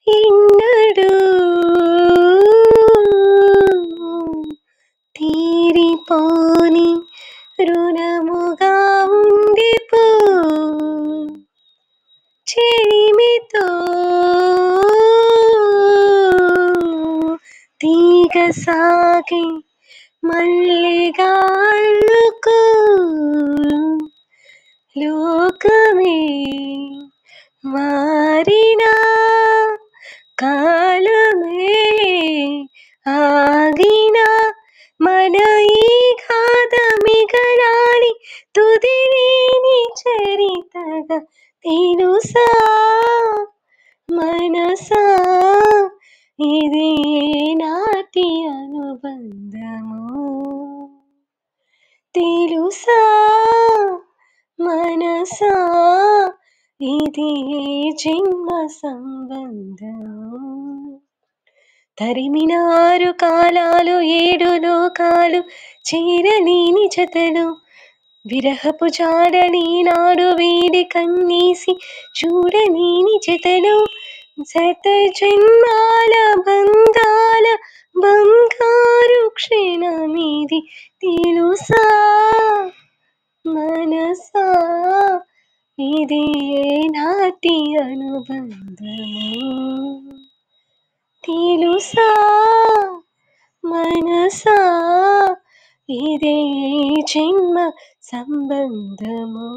ఎన్నడూ తీరిపోని రుణముగా ఉండిపో చెలిమితో తీగ సాగి మల్లిగా అల్లుకో లోకమే మారినా కాలమే ఆగినా మన ఈ గాథ మిగలాలి తుదిలేని చరితగా తెలుసా మనసా ఇది నాటి అనుబంధము తెలుసా మనసా ఇది జన్మ సంబంధం తరిమినారు కాలాలు 7 లోకాలు చేరలేని జతలు విరహపు జాడని నాడు వీడి కన్నీసి చూడలేని జతలు శత జన్మాల బంధాల బంగారు క్షణమిది తెలుసా మనసా ఇది నాటి అనుబంధము తెలుసా మనసా ఇదే జన్మ సంబంధము.